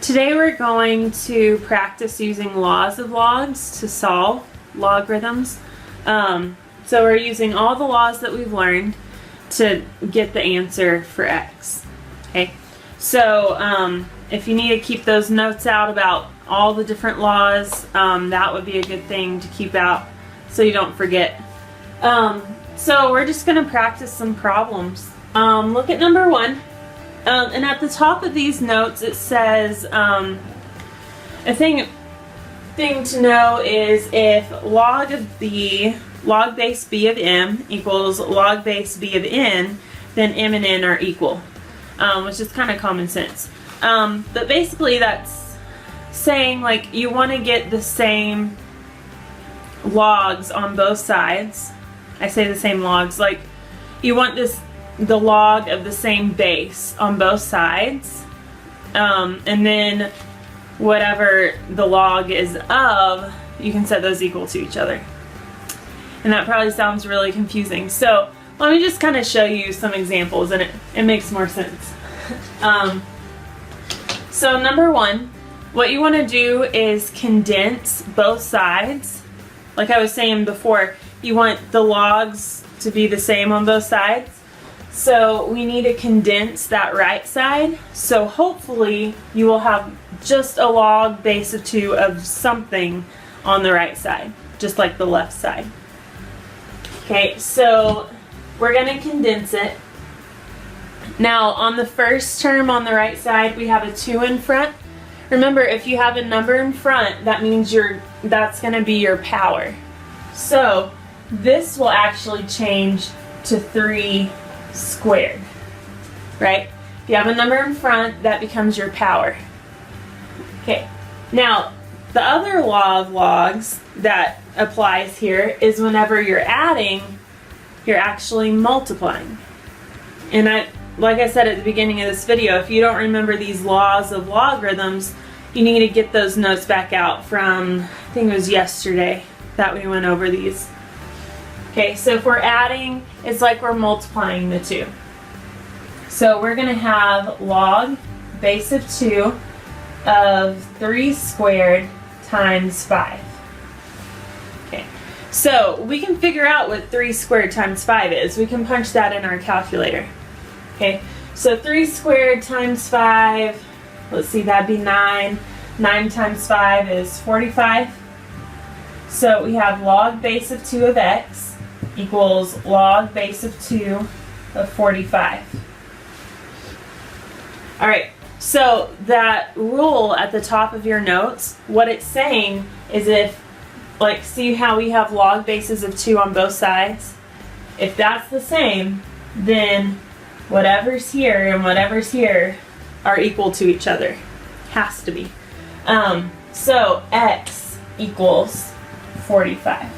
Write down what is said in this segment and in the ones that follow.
Today we're going to practice using laws of logs to solve logarithms. So we're using all the laws that we've learned to get the answer for x. Okay, so if you need to keep those notes out about all the different laws, that would be a good thing to keep out so you don't forget. So we're just going to practice some problems. Look at number 1. And at the top of these notes it says, a thing to know is if log base b of m equals log base b of n, then m and n are equal, which is kind of common sense. But basically that's saying like you want to get the same logs on both sides. I say the same logs, like you want the log of the same base on both sides, and then whatever the log is of, you can set those equal to each other. And that probably sounds really confusing, so let me just kind of show you some examples and it makes more sense. So number 1, what you want to do is condense both sides. Like I was saying before, you want the logs to be the same on both sides. So we need to condense that right side. So hopefully you will have just a log base of 2 of something on the right side, just like the left side. Okay, so we're going to condense it. Now on the first term on the right side, we have a 2 in front. Remember, if you have a number in front, that means that's going to be your power. So this will actually change to 3 squared, right? If you have a number in front, that becomes your power. Okay, now the other law of logs that applies here is whenever you're adding, you're actually multiplying. And like I said at the beginning of this video, if you don't remember these laws of logarithms, you need to get those notes back out from, I think it was yesterday that we went over these. Okay, so if we're adding, it's like we're multiplying the 2. So we're going to have log base of 2 of 3 squared times 5. Okay, so we can figure out what 3 squared times 5 is. We can punch that in our calculator. Okay, so 3 squared times 5, let's see, that'd be 9. 9 times 5 is 45. So we have log base of 2 of x equals log base of 2 of 45. Alright, so that rule at the top of your notes, what it's saying is if, like, see how we have log bases of 2 on both sides? If that's the same, then whatever's here and whatever's here are equal to each other. Has to be. So x equals 45.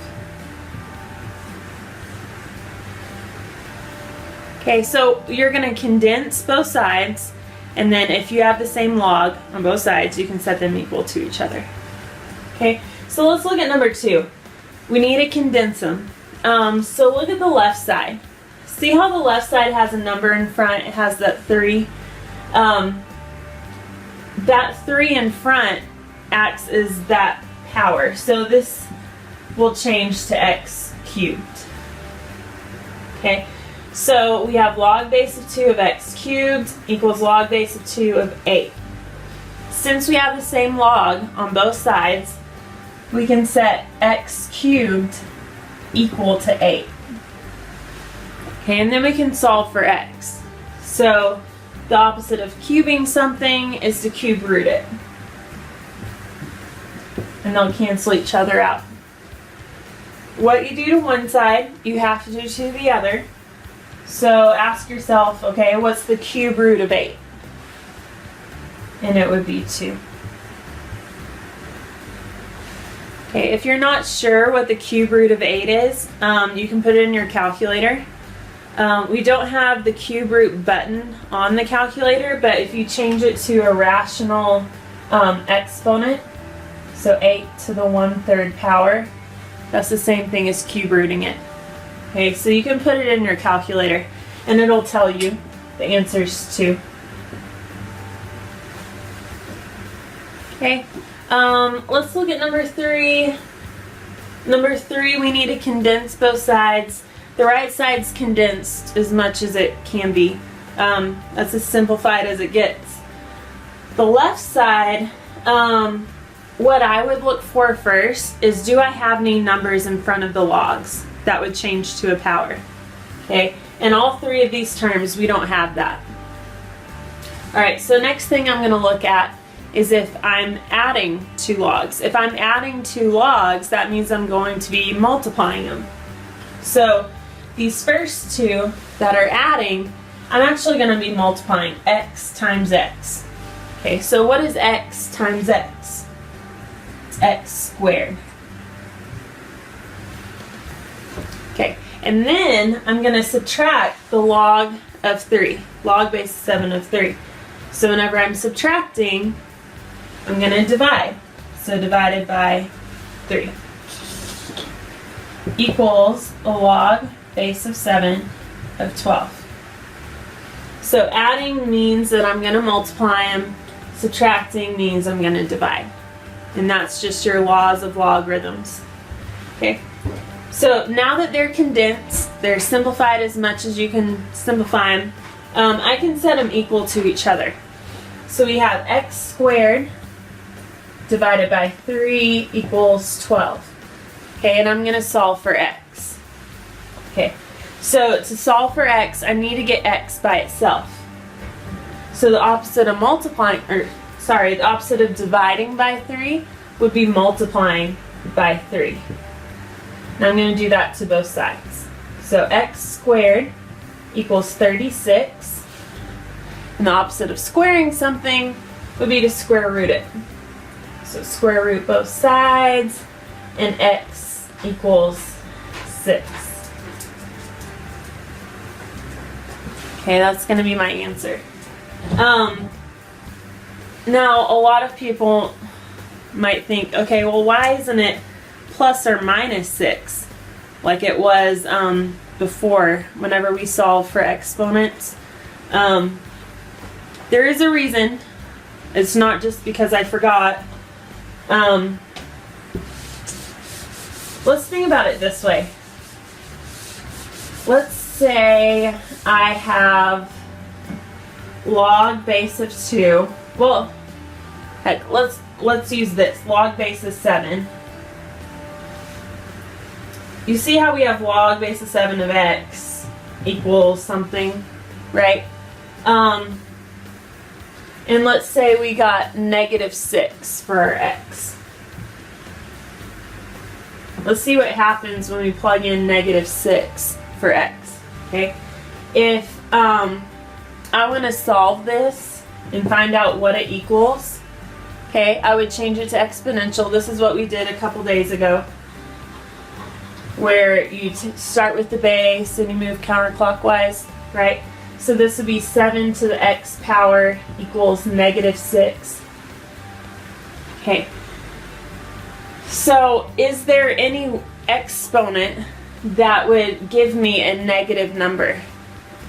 Okay, so you're going to condense both sides, and then if you have the same log on both sides, you can set them equal to each other. Okay, so let's look at number 2. We need to condense them. So look at the left side. See how the left side has a number in front? It has that 3. That 3 in front acts as that power. So this will change to x cubed. Okay. So we have log base of 2 of x cubed equals log base of 2 of 8. Since we have the same log on both sides, we can set x cubed equal to 8. Okay, and then we can solve for x. So the opposite of cubing something is to cube root it. And they'll cancel each other out. What you do to one side, you have to do to the other. So ask yourself, okay, what's the cube root of 8? And it would be 2. Okay, if you're not sure what the cube root of 8 is, you can put it in your calculator. We don't have the cube root button on the calculator, but if you change it to a rational exponent, so 8 to the 1/3 power, that's the same thing as cube rooting it. Okay, so you can put it in your calculator and it'll tell you the answers to. Okay, let's look at number 3. Number 3, we need to condense both sides. The right side's condensed as much as it can be. That's as simplified as it gets. The left side, what I would look for first is, do I have any numbers in front of the logs? That would change to a power. Okay, in all 3 of these terms, we don't have that. Alright, so next thing I'm going to look at is if I'm adding 2 logs. If I'm adding 2 logs, that means I'm going to be multiplying them. So these first 2 that are adding, I'm actually going to be multiplying x times x. Okay, so what is x times x? It's x squared. Okay, and then I'm going to subtract the log of 3, log base 7 of 3. So whenever I'm subtracting, I'm going to divide. So divided by 3 equals a log base of 7 of 12. So adding means that I'm going to multiply them. Subtracting means I'm going to divide. And that's just your laws of logarithms. Okay. So now that they're condensed, they're simplified as much as you can simplify them, I can set them equal to each other. So we have x squared divided by 3 equals 12. Okay, and I'm going to solve for x. Okay, so to solve for x, I need to get x by itself. So the opposite of the opposite of dividing by 3 would be multiplying by 3. Now I'm going to do that to both sides. So x squared equals 36. And the opposite of squaring something would be to square root it. So square root both sides, and x equals 6. Okay, that's going to be my answer. Now, a lot of people might think, okay, well, why isn't it plus or minus 6 like it was before whenever we solve for exponents? There is a reason. It's not just because I forgot. Let's think about it this way. Let's say I have log base of 2. Well, heck, let's use this. Log base of 7. You see how we have log base of 7 of x equals something, right? And let's say we got -6 for our x. Let's see what happens when we plug in -6 for x. Okay? If I want to solve this and find out what it equals, okay, I would change it to exponential. This is what we did a couple days ago, where you start with the base and you move counterclockwise, right? So this would be 7 to the x power equals -6. Okay. So is there any exponent that would give me a negative number?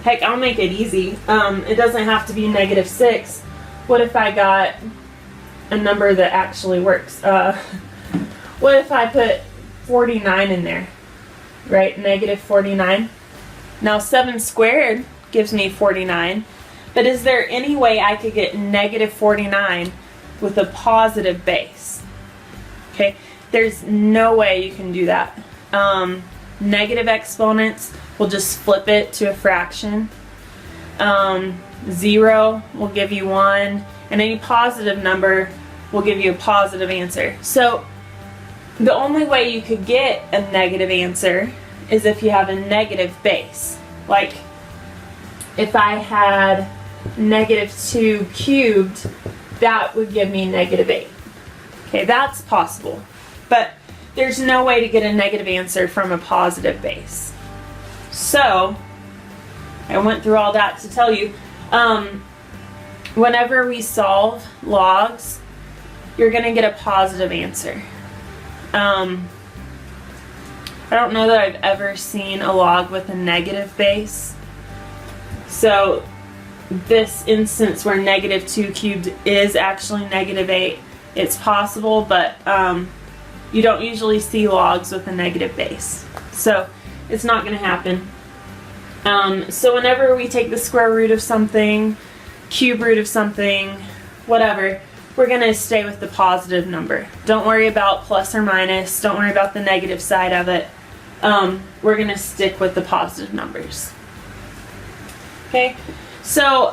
Heck, I'll make it easy. It doesn't have to be -6. What if I got a number that actually works? What if I put 49 in there? Right, -49. Now 7 squared gives me 49, but is there any way I could get -49 with a positive base? Okay, there's no way you can do that. Negative exponents will just flip it to a fraction. 0 will give you 1, and any positive number will give you a positive answer. So the only way you could get a negative answer is if you have a negative base. Like if I had -2 cubed, that would give me -8. Okay, that's possible. But there's no way to get a negative answer from a positive base. So, I went through all that to tell you, whenever we solve logs, you're going to get a positive answer. I don't know that I've ever seen a log with a negative base. So this instance where -2 cubed is actually -8, it's possible, but you don't usually see logs with a negative base. So it's not going to happen. So whenever we take the square root of something, cube root of something, whatever, we're going to stay with the positive number. Don't worry about plus or minus. Don't worry about the negative side of it. We're going to stick with the positive numbers. Okay, so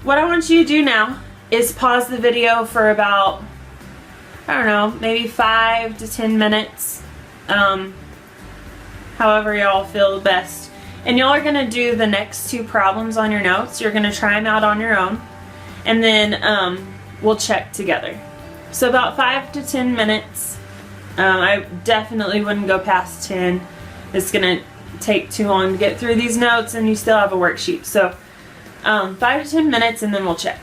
what I want you to do now is pause the video for about, I don't know, maybe 5 to 10 minutes, however y'all feel best. And y'all are going to do the next 2 problems on your notes. You're going to try them out on your own, and then we'll check together. So about 5 to 10 minutes. I definitely wouldn't go past 10. It's going to take too long to get through these notes, and you still have a worksheet. So 5 to 10 minutes, and then we'll check.